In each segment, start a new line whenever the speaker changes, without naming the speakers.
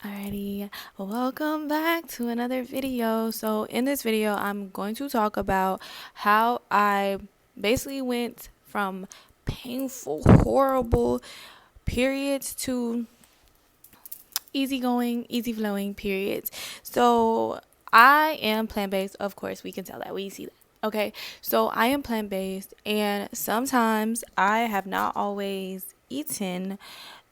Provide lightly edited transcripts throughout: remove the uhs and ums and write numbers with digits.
Alrighty, welcome back to another video. So in this video, I'm going to talk about how I basically went from painful, horrible periods to easygoing, easy flowing periods. So I am plant-based. Of course, we can tell that. We see that. Okay, so I am plant-based, and sometimes I have not always eaten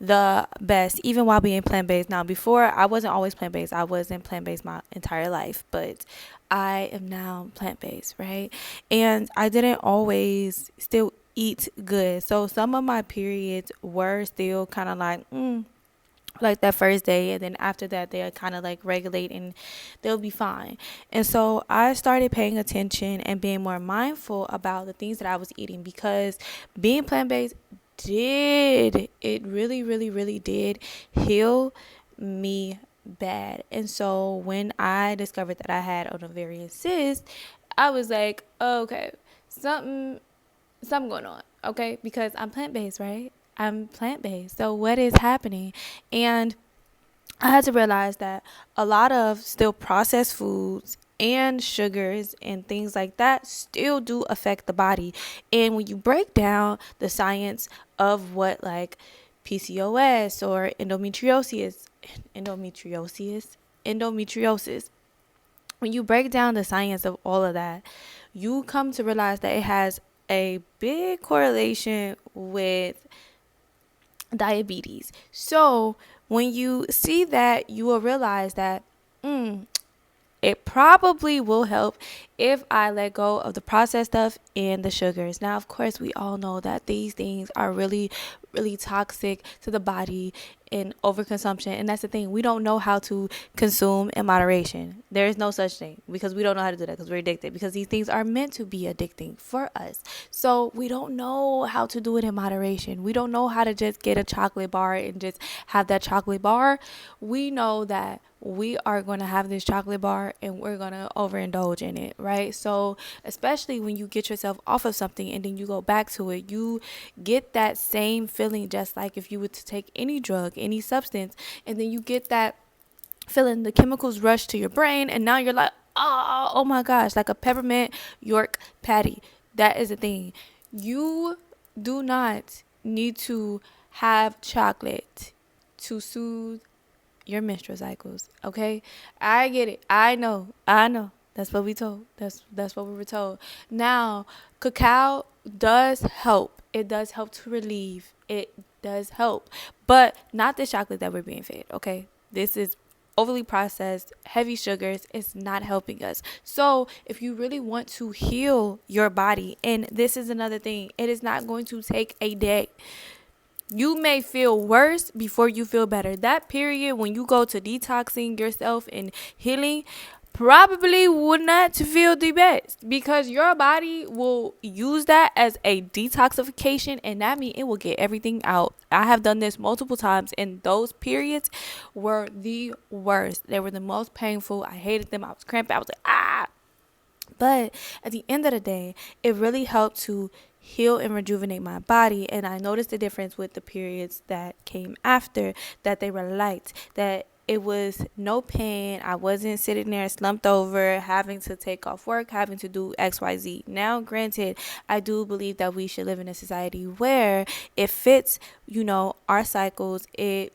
the best, even while being plant-based. Now, before, I wasn't always plant-based. I wasn't plant-based my entire life, but I am now plant-based, right? And I didn't always still eat good. So some of my periods were still kind of like that first day, and then after that they'll kind of like regulate and they'll be fine. And so I started paying attention and being more mindful about the things that I was eating, because being plant-based did it really did heal me bad. And so when I discovered that I had an ovarian cyst, I was like, okay, something going on, okay? Because I'm plant-based, right? I'm plant-based. So what is happening? And I had to realize that a lot of still processed foods and sugars and things like that still do affect the body. And when you break down the science of what like PCOS or endometriosis, when you break down the science of all of that, you come to realize that it has a big correlation with diabetes. So when you see that, you will realize that it probably will help if I let go of the processed stuff and the sugars. Now, of course, we all know that these things are really toxic to the body in overconsumption. And that's the thing. We don't know how to consume in moderation. There is no such thing, because we don't know how to do that, because we're addicted, because these things are meant to be addicting for us. So we don't know how to do it in moderation. We don't know how to just get a chocolate bar and just have that chocolate bar. We know that we are going to have this chocolate bar and we're going to overindulge in it, right? So especially when you get yourself off of something and then you go back to it, you get that same feeling, just like if you were to take any drug, any substance, and then you get that feeling, the chemicals rush to your brain, and now you're like, oh my gosh, like a peppermint York patty. That is the thing. You do not need to have chocolate to soothe your menstrual cycles, okay? I get it. I know. That's what we told. That's what we were told. Now, cacao does help. It does help to relieve. It does help. But not the chocolate that we're being fed, okay? This is overly processed, heavy sugars. It's not helping us. So if you really want to heal your body, and this is another thing, it is not going to take a day. You may feel worse before you feel better. That period when you go to detoxing yourself and healing probably would not feel the best, because your body will use that as a detoxification, and that means it will get everything out. I have done this multiple times, and those periods were the worst. They were the most painful. I hated them. I was cramping. I was like, ah. But at the end of the day, it really helped to heal and rejuvenate my body. And I noticed the difference with the periods that came after, that they were light, that it was no pain. I wasn't sitting there slumped over, having to take off work, having to do XYZ. Now, granted, I do believe that we should live in a society where it fits, our cycles. It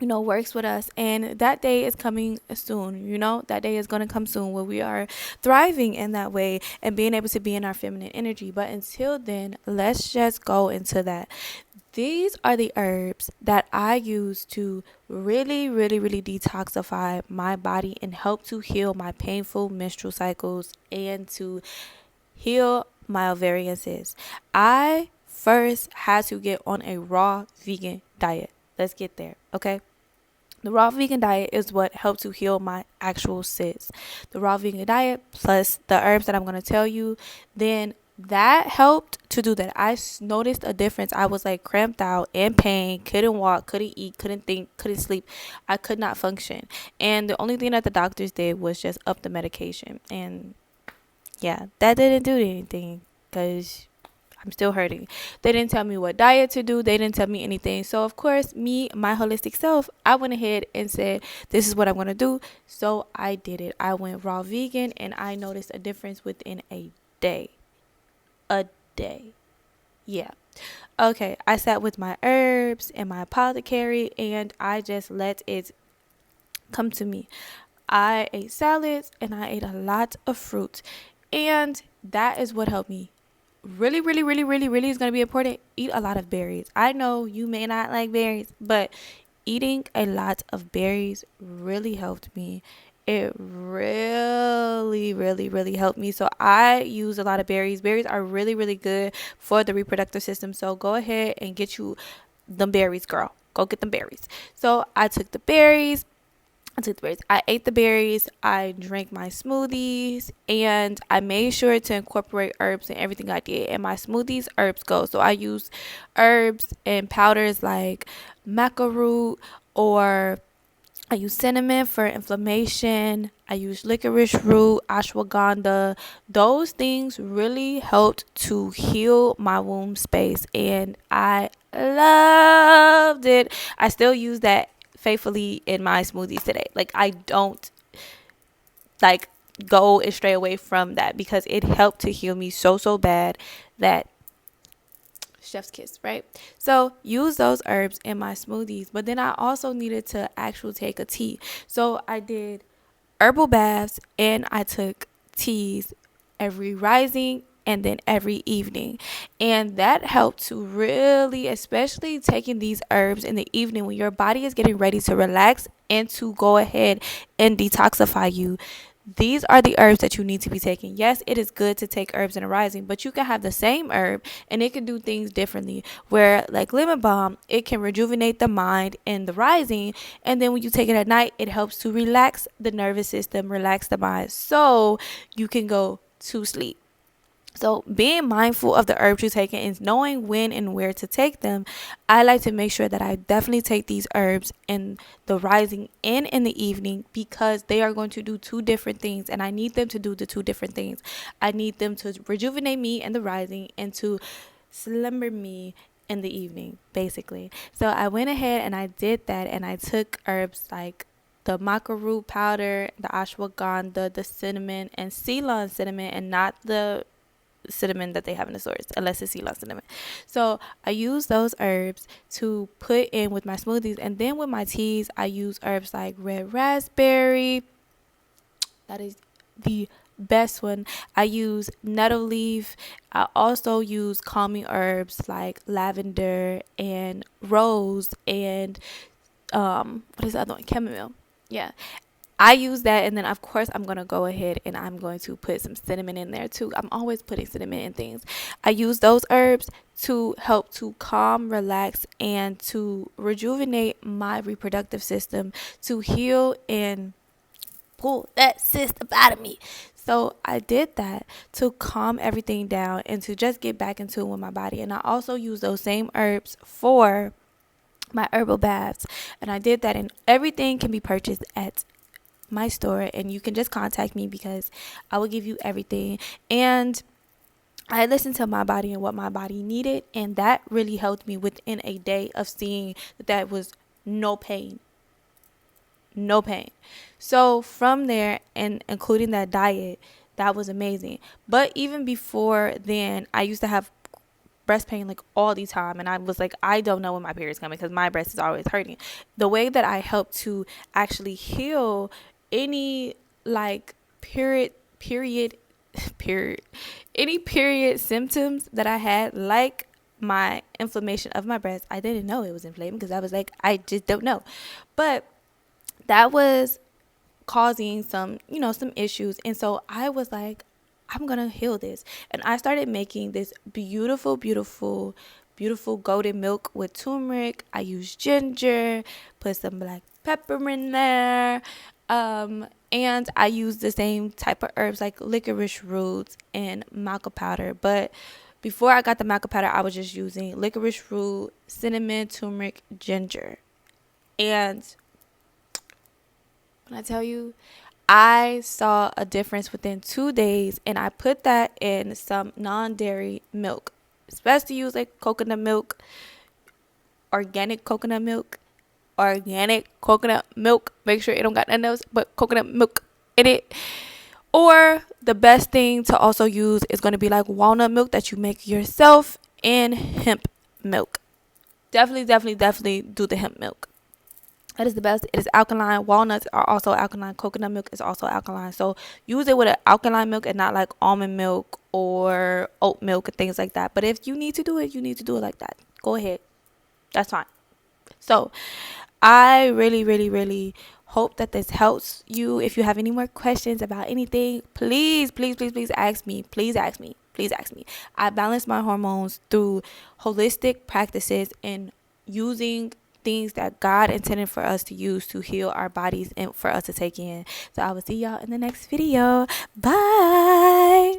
works with us, and that day is coming soon. That day is going to come soon, where we are thriving in that way and being able to be in our feminine energy. But until then, let's just go into that. These are the herbs that I use to really detoxify my body and help to heal my painful menstrual cycles and to heal my ovarian cysts. I first had to get on a raw vegan diet. Let's get there, okay? The raw vegan diet is what helped to heal my actual cysts. The raw vegan diet plus the herbs that I'm going to tell you, then that helped to do that. I noticed a difference. I was like cramped out, in pain, couldn't walk, couldn't eat, couldn't think, couldn't sleep. I could not function. And the only thing that the doctors did was just up the medication. And yeah, that didn't do anything, because I'm still hurting. They didn't tell me what diet to do. They didn't tell me anything. So, of course, me, my holistic self, I went ahead and said, this is what I'm going to do. So, I did it. I went raw vegan, and I noticed a difference within a day. A day. Yeah. Okay. I sat with my herbs and my apothecary, and I just let it come to me. I ate salads and I ate a lot of fruit. And that is what helped me. Really, really, really, really, really is going to be important. Eat a lot of berries. I know you may not like berries, but eating a lot of berries really helped me. It really, really, really helped me. So I use a lot of berries. Berries are really, really good for the reproductive system. So go ahead and get you them berries, girl. Go get them berries. So I took the berries. I ate the berries. I drank my smoothies, and I made sure to incorporate herbs in everything I did. And my smoothies, herbs go. So I use herbs and powders like maca root, or I use cinnamon for inflammation. I use licorice root, ashwagandha. Those things really helped to heal my womb space, and I loved it. I still use that faithfully in my smoothies today. Like, I don't like go and stray away from that because it helped to heal me so bad that chef's kiss, right? So use those herbs in my smoothies. But then I also needed to actually take a tea. So I did herbal baths and I took teas every rising and then every evening. And that helped to really, especially taking these herbs in the evening when your body is getting ready to relax and to go ahead and detoxify you. These are the herbs that you need to be taking. Yes, it is good to take herbs in a rising, but you can have the same herb and it can do things differently. Where, like lemon balm, it can rejuvenate the mind in the rising, and then when you take it at night, it helps to relax the nervous system, relax the mind, so you can go to sleep. So being mindful of the herbs you're taking and knowing when and where to take them, I like to make sure that I definitely take these herbs in the rising and in the evening because they are going to do two different things, and I need them to do the two different things. I need them to rejuvenate me in the rising and to slumber me in the evening, basically. So I went ahead and I did that, and I took herbs like the maca root powder, the ashwagandha, the cinnamon, and Ceylon cinnamon, and not the cinnamon that they have in the stores unless it's Ceylon cinnamon. So I use those herbs to put in with my smoothies, and then with my teas I use herbs like red raspberry. That is the best one. I use nettle leaf. I also use calming herbs like lavender and rose and what is the other one, chamomile. Yeah, I use that, and then of course I'm going to go ahead and I'm going to put some cinnamon in there too. I'm always putting cinnamon in things. I use those herbs to help to calm, relax, and to rejuvenate my reproductive system, to heal and pull that cyst up out of me. So I did that to calm everything down and to just get back in tune with my body. And I also use those same herbs for my herbal baths, and I did that, and everything can be purchased at my store, and you can just contact me because I will give you everything. And I listened to my body and what my body needed, and that really helped me within a day of seeing that was no pain. So from there, and including that diet, that was amazing. But even before then, I used to have breast pain like all the time, and I was like, I don't know when my period's coming because my breast is always hurting. The way that I help to actually heal any like period any period symptoms that I had, like my inflammation of my breast, I didn't know it was inflamed because I was like, I just don't know. But that was causing some issues, and so I was like, I'm gonna heal this. And I started making this beautiful golden milk with turmeric. I used ginger, put some black pepper in there, and I used the same type of herbs like licorice roots and maca powder. But before I got the maca powder, I was just using licorice root, cinnamon, turmeric, ginger. And when I tell you, I saw a difference within 2 days, and I put that in some non-dairy milk. It's best to use like coconut milk, organic coconut milk. Make sure it don't got nothing else but coconut milk in it. Or the best thing to also use is going to be like walnut milk that you make yourself, and hemp milk. Definitely do the hemp milk. That is the best. It is alkaline. Walnuts are also alkaline. Coconut milk is also alkaline. So use it with an alkaline milk and not like almond milk or oat milk and things like that. But if you need to do it, you need to do it like that. Go ahead. That's fine. So I really hope that this helps you. If you have any more questions about anything, please ask me. Please ask me. I balance my hormones through holistic practices and using things that God intended for us to use to heal our bodies and for us to take in. So I will see y'all in the next video. Bye.